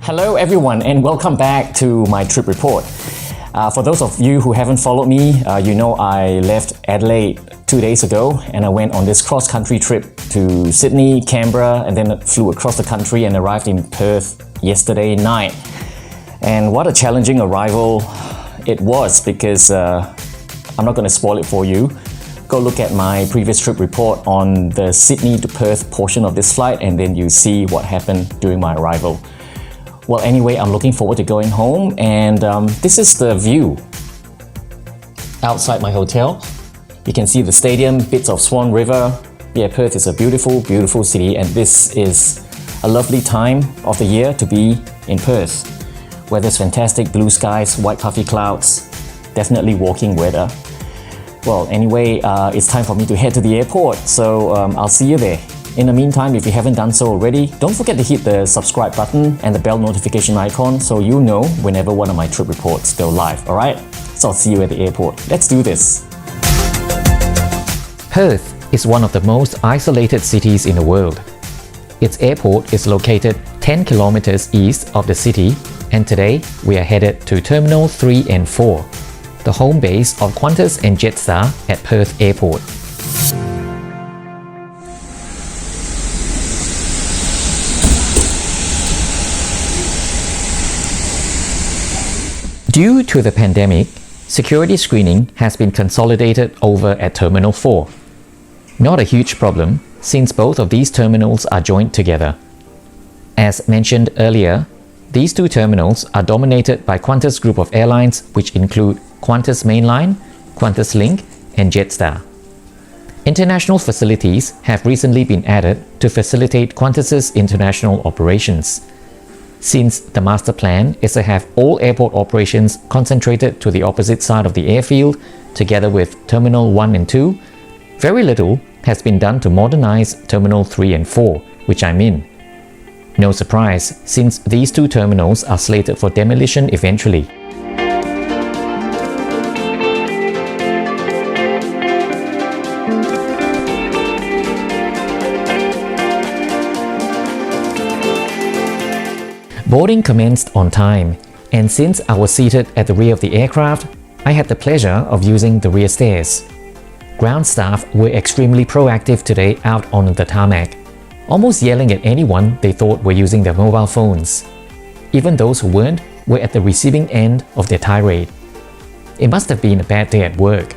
Hello everyone and welcome back to my trip report. For those of you who haven't followed me, you know I left Adelaide 2 days ago and I went on this cross-country trip to Sydney, Canberra, and then flew across the country and arrived in Perth yesterday night. And what a challenging arrival it was, because I'm not going to spoil it for you. Go look at my previous trip report on the Sydney to Perth portion of this flight and then you see what happened during my arrival. Well, anyway, I'm looking forward to going home, and this is the view outside my hotel. You can see the stadium, bits of Swan River. Yeah, Perth is a beautiful, beautiful city, and this is a lovely time of the year to be in Perth. Weather's fantastic, blue skies, white puffy clouds, definitely walking weather. Well, anyway, it's time for me to head to the airport, so I'll see you there. In the meantime, if you haven't done so already, don't forget to hit the subscribe button and the bell notification icon so you know whenever one of my trip reports go live, alright? So I'll see you at the airport. Let's do this! Perth is one of the most isolated cities in the world. Its airport is located 10 kilometers east of the city, and today we are headed to Terminal 3 and 4, the home base of Qantas and Jetstar at Perth Airport. Due to the pandemic, security screening has been consolidated over at Terminal 4. Not a huge problem, since both of these terminals are joined together. As mentioned earlier, these two terminals are dominated by Qantas Group of Airlines, which include Qantas Mainline, Qantas Link, and Jetstar. International facilities have recently been added to facilitate Qantas's international operations. Since the master plan is to have all airport operations concentrated to the opposite side of the airfield, together with Terminal 1 and 2, very little has been done to modernize Terminal 3 and 4, which I'm in. No surprise, since these two terminals are slated for demolition eventually. Boarding commenced on time, and since I was seated at the rear of the aircraft, I had the pleasure of using the rear stairs. Ground staff were extremely proactive today out on the tarmac, almost yelling at anyone they thought were using their mobile phones. Even those who weren't were at the receiving end of their tirade. It must have been a bad day at work.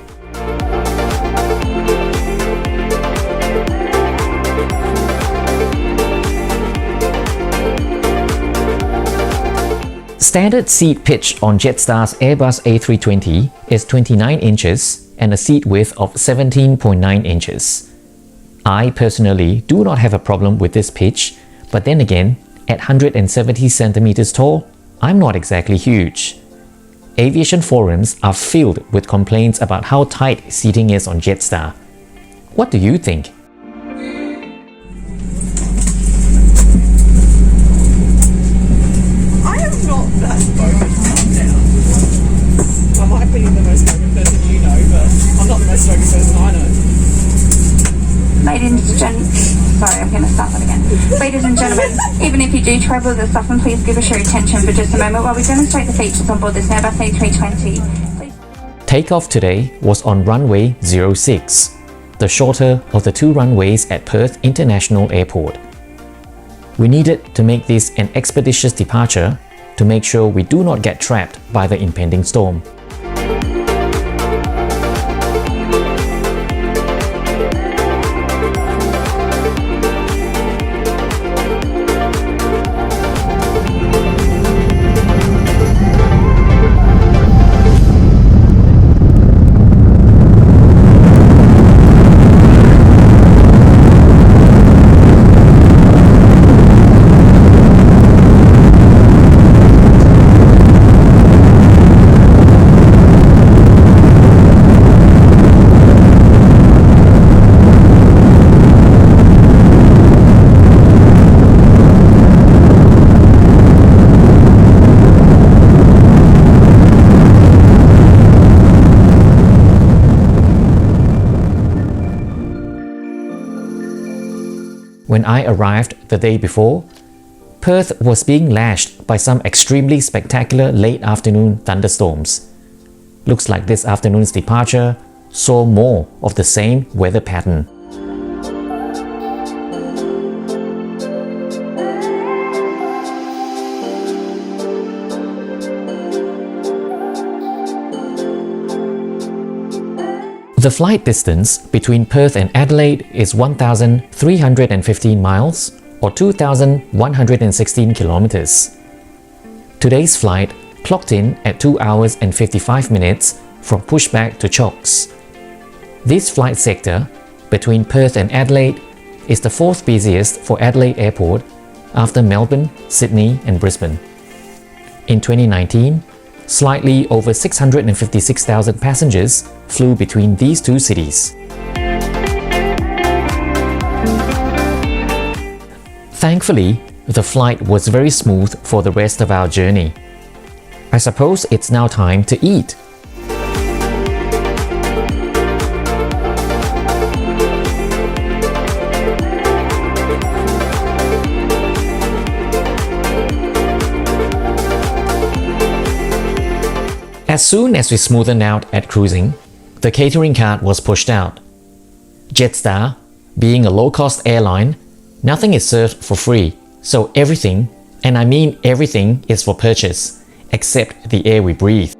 Standard seat pitch on Jetstar's Airbus A320 is 29 inches and a seat width of 17.9 inches. I personally do not have a problem with this pitch, but then again, at 170 centimeters tall, I'm not exactly huge. Aviation forums are filled with complaints about how tight seating is on Jetstar. What do you think? Ladies and gentlemen, even if you do travel with us often, please give us your attention for just a moment while we demonstrate the features on board this Airbus A320. Takeoff today was on runway 06, the shorter of the two runways at Perth International Airport. We needed to make this an expeditious departure to make sure we do not get trapped by the impending storm. When I arrived the day before, Perth was being lashed by some extremely spectacular late afternoon thunderstorms. Looks like this afternoon's departure saw more of the same weather pattern. The flight distance between Perth and Adelaide is 1,315 miles or 2,116 kilometers. Today's flight clocked in at 2 hours and 55 minutes from pushback to chocks. This flight sector between Perth and Adelaide is the fourth busiest for Adelaide Airport after Melbourne, Sydney and Brisbane. In 2019, slightly over 656,000 passengers flew between these two cities. Thankfully, the flight was very smooth for the rest of our journey. I suppose it's now time to eat. As soon as we smoothened out at cruising, the catering cart was pushed out. Jetstar, being a low-cost airline, nothing is served for free, so everything, and I mean everything, is for purchase, except the air we breathe.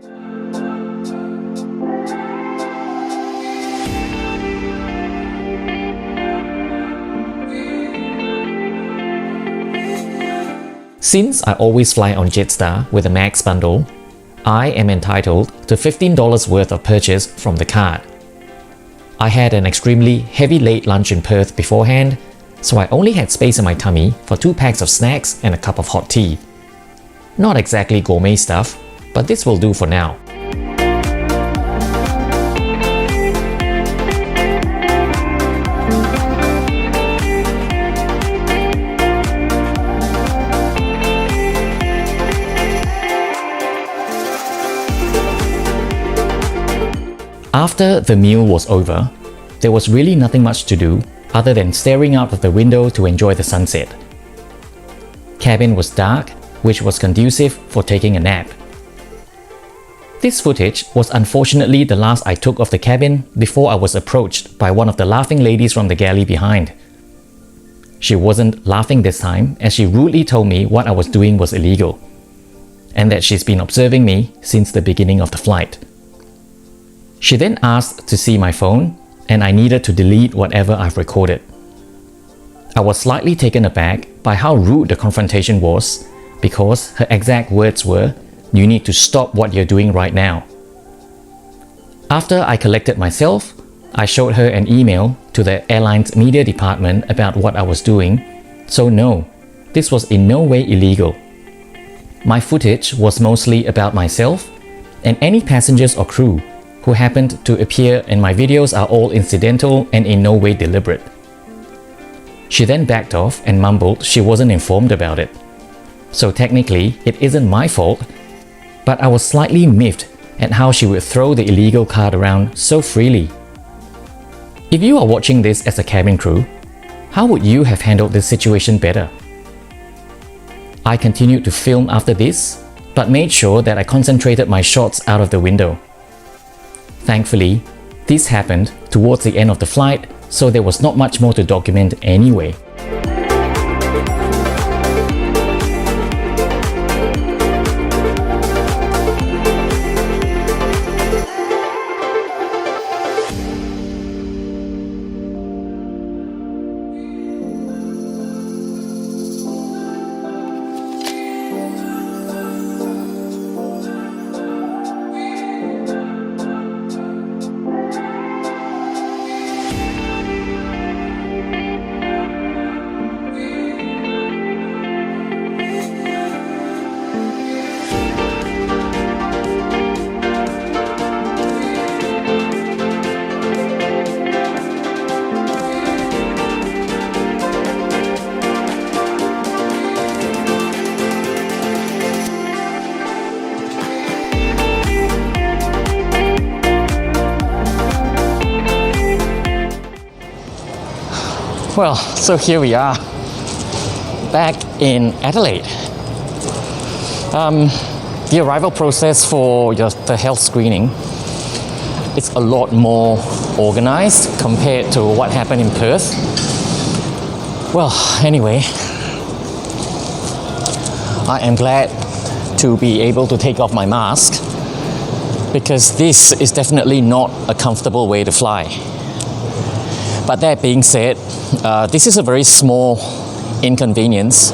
Since I always fly on Jetstar with a Max bundle, I am entitled to $15 worth of purchase from the card. I had an extremely heavy late lunch in Perth beforehand, so I only had space in my tummy for 2 packs of snacks and a cup of hot tea. Not exactly gourmet stuff, but this will do for now. After the meal was over, there was really nothing much to do other than staring out of the window to enjoy the sunset. Cabin was dark, which was conducive for taking a nap. This footage was unfortunately the last I took of the cabin before I was approached by one of the laughing ladies from the galley behind. She wasn't laughing this time, as she rudely told me what I was doing was illegal, and that she's been observing me since the beginning of the flight. She then asked to see my phone, and I needed to delete whatever I've recorded. I was slightly taken aback by how rude the confrontation was, because her exact words were, "You need to stop what you're doing right now." After I collected myself, I showed her an email to the airline's media department about what I was doing, so no, this was in no way illegal. My footage was mostly about myself, and any passengers or crew who happened to appear in my videos are all incidental and in no way deliberate. She then backed off and mumbled she wasn't informed about it. So technically, it isn't my fault, but I was slightly miffed at how she would throw the illegal card around so freely. If you are watching this as a cabin crew, how would you have handled this situation better? I continued to film after this, but made sure that I concentrated my shots out of the window. Thankfully, this happened towards the end of the flight, so there was not much more to document anyway. Well, so here we are. back in Adelaide. The arrival process for the health screening is a lot more organized compared to what happened in Perth. Well, anyway, I am glad to be able to take off my mask because this is definitely not a comfortable way to fly. But that being said, this is a very small inconvenience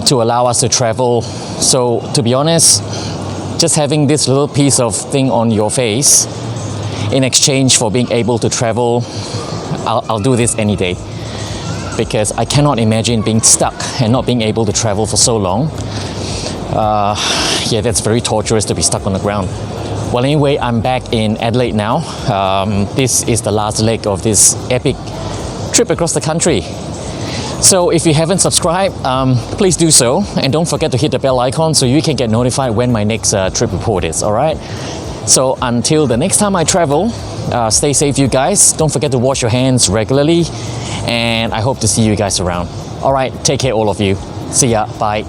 to allow us to travel. So to be honest, just having this little piece of thing on your face in exchange for being able to travel, I'll do this any day, because I cannot imagine being stuck and not being able to travel for so long. Yeah, that's very torturous to be stuck on the ground. Well, anyway, I'm back in Adelaide now. This is the last leg of this epic trip across the country. So if you haven't subscribed, please do so, and don't forget to hit the bell icon so you can get notified when my next trip report is, alright? So until the next time I travel, stay safe you guys, don't forget to wash your hands regularly, and I hope to see you guys around. Alright, take care all of you. See ya, bye.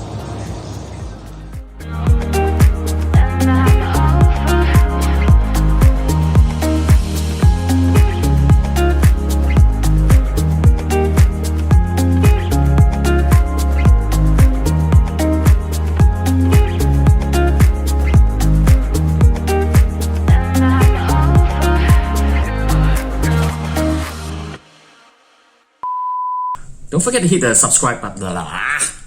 Don't forget to hit the subscribe button.